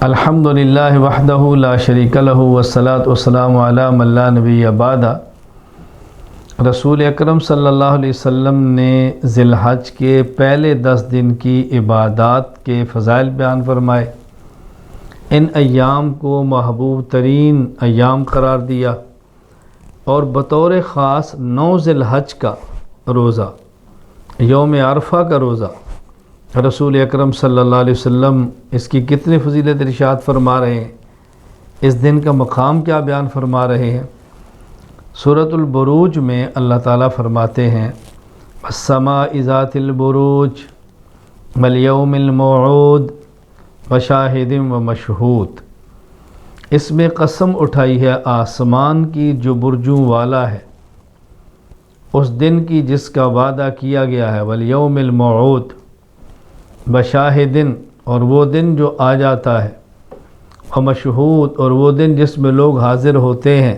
الحمدللہ وحدہ لا شریک لہ والصلاۃ والسلام علی من لا نبی بعد۔ رسول اکرم صلی اللہ علیہ وسلم نے ذی الحج کے پہلے 10 دن کی عبادات کے فضائل بیان فرمائے۔ ان ایام کو محبوب ترین ایام قرار دیا اور بطور خاص 9 ذی الحج کا روزہ، یوم عرفہ کا روزہ، رسول اکرم صلی اللہ علیہ وسلم اس کی کتنی فضیلت ارشاد فرما رہے ہیں، اس دن کا مقام کیا بیان فرما رہے ہیں۔ سورۃ البروج میں اللہ تعالیٰ فرماتے ہیں السماء ذات البروج والیوم الموعود وشاہد ومشہود۔ اس میں قسم اٹھائی ہے آسمان کی جو برجوں والا ہے، اس دن کی جس کا وعدہ کیا گیا ہے، والیوم الموعود، بشاہدن، اور وہ دن جو آ جاتا ہے، ومشہود، اور وہ دن جس میں لوگ حاضر ہوتے ہیں،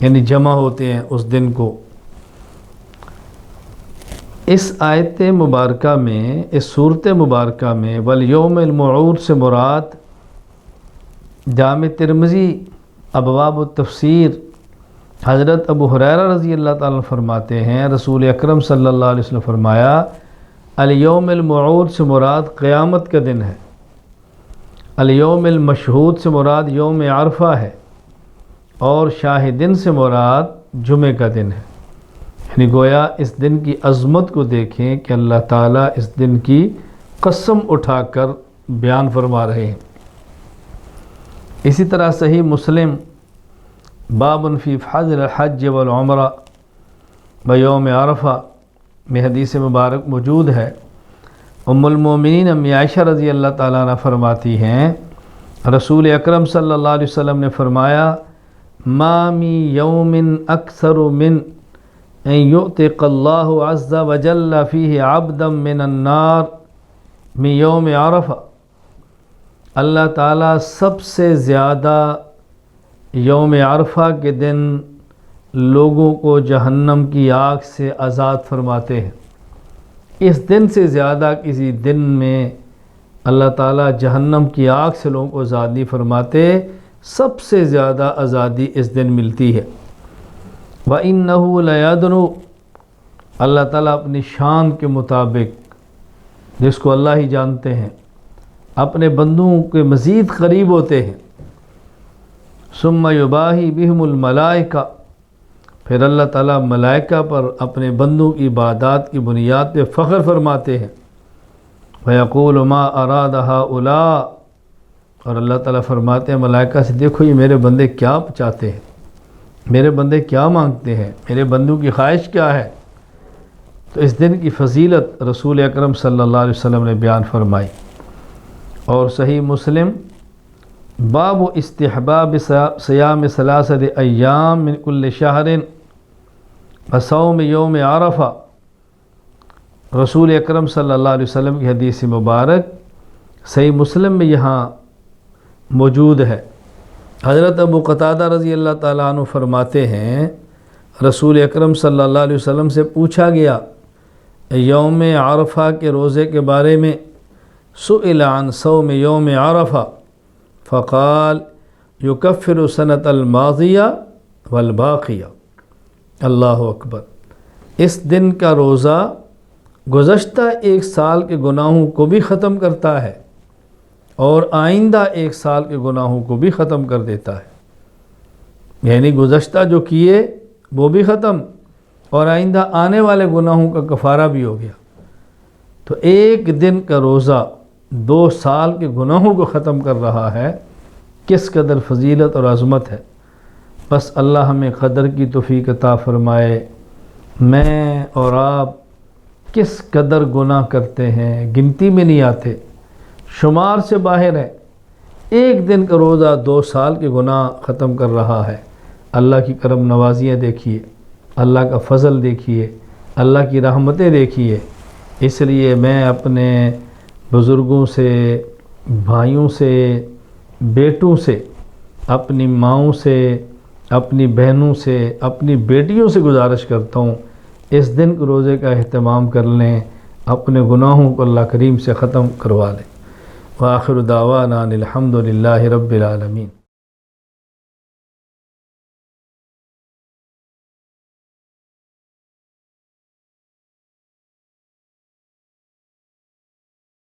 یعنی جمع ہوتے ہیں اس دن کو۔ اس آیت مبارکہ میں، اس صورت مبارکہ میں والیوم الموعود سے مراد جامع ترمذی ابواب التفسیر حضرت ابو ہریرہ رضی اللہ تعالیٰ عنہ فرماتے ہیں رسول اکرم صلی اللہ علیہ وسلم فرمایا الیوم الموعود سے مراد قیامت کا دن ہے، الیوم المشہود سے مراد یوم عرفہ ہے، اور شاہدن سے مراد جمعہ کا دن ہے۔ یعنی گویا اس دن کی عظمت کو دیکھیں کہ اللہ تعالیٰ اس دن کی قسم اٹھا کر بیان فرما رہے ہیں۔ اسی طرح صحیح مسلم باب فی فضل الحج والعمرہ بیوم عرفہ میں حدیث مبارک موجود ہے۔ ام المومنین امی عائشہ رضی اللہ تعالیٰ عنہ فرماتی ہیں رسول اکرم صلی اللہ علیہ وسلم نے فرمایا ما من یوم اکثر من ان یعتق اللہ عز وجل فیہ عبدا من النار من یوم عرفہ۔ اللہ تعالیٰ سب سے زیادہ یوم عرفہ کے دن لوگوں کو جہنم کی آگ سے آزاد فرماتے ہیں۔ اس دن سے زیادہ کسی دن میں اللہ تعالیٰ جہنم کی آگ سے لوگوں کو آزاد نہیں فرماتے، سب سے زیادہ آزادی اس دن ملتی ہے۔ وَإِنَّهُ لَيَدْنُو، اللہ تعالیٰ اپنی شان کے مطابق، جس کو اللہ ہی جانتے ہیں، اپنے بندوں کے مزید قریب ہوتے ہیں۔ ثم یباہی بہم الملائکہ، پھر اللہ تعالیٰ ملائکہ پر اپنے بندوں کی عبادات کی بنیاد پہ فخر فرماتے ہیں۔ وَيَقُولُ مَا أَرَادَ هَؤُلَاء، اور اللہ تعالیٰ فرماتے ہیں ملائکہ سے دیکھو یہ میرے بندے کیا چاہتے ہیں، میرے بندے کیا مانگتے ہیں، میرے بندوں کی خواہش کیا ہے۔ تو اس دن کی فضیلت رسول اکرم صلی اللہ علیہ وسلم نے بیان فرمائی۔ اور صحیح مسلم باب استحباب صیام 3 ایام من کل شہر وصوم یوم عرفہ، رسول اکرم صلی اللہ علیہ وسلم کی حدیث مبارک صحیح مسلم میں یہاں موجود ہے۔ حضرت ابو قتادہ رضی اللہ تعالیٰ عنہ فرماتے ہیں رسول اکرم صلی اللہ علیہ وسلم سے پوچھا گیا یوم عرفہ کے روزے کے بارے میں، سئل عن صوم یوم عرفہ فقال یکفر سنۃ الماضیہ والباقیہ۔ اللہ اکبر، اس دن کا روزہ گزشتہ 1 سال کے گناہوں کو بھی ختم کرتا ہے اور آئندہ 1 سال کے گناہوں کو بھی ختم کر دیتا ہے۔ یعنی گزشتہ جو کیے وہ بھی ختم اور آئندہ آنے والے گناہوں کا کفارہ بھی ہو گیا۔ تو 1 دن کا روزہ 2 سال کے گناہوں کو ختم کر رہا ہے، کس قدر فضیلت اور عظمت ہے۔ بس اللہ ہمیں قدر کی توفیق عطا فرمائے۔ میں اور آپ کس قدر گناہ کرتے ہیں، گنتی میں نہیں آتے، شمار سے باہر ہے۔ 1 دن کا روزہ 2 سال کے گناہ ختم کر رہا ہے۔ اللہ کی کرم نوازیاں دیکھیے، اللہ کا فضل دیکھیے، اللہ کی رحمتیں دیکھیے۔ اس لیے میں اپنے بزرگوں سے، بھائیوں سے، بیٹوں سے، اپنی ماؤں سے، اپنی بہنوں سے، اپنی بیٹیوں سے گزارش کرتا ہوں اس دن کے روزے کا اہتمام کر لیں، اپنے گناہوں کو اللہ کریم سے ختم کروا لیں۔ وآخر دعوانا الحمد للہ رب العالمین۔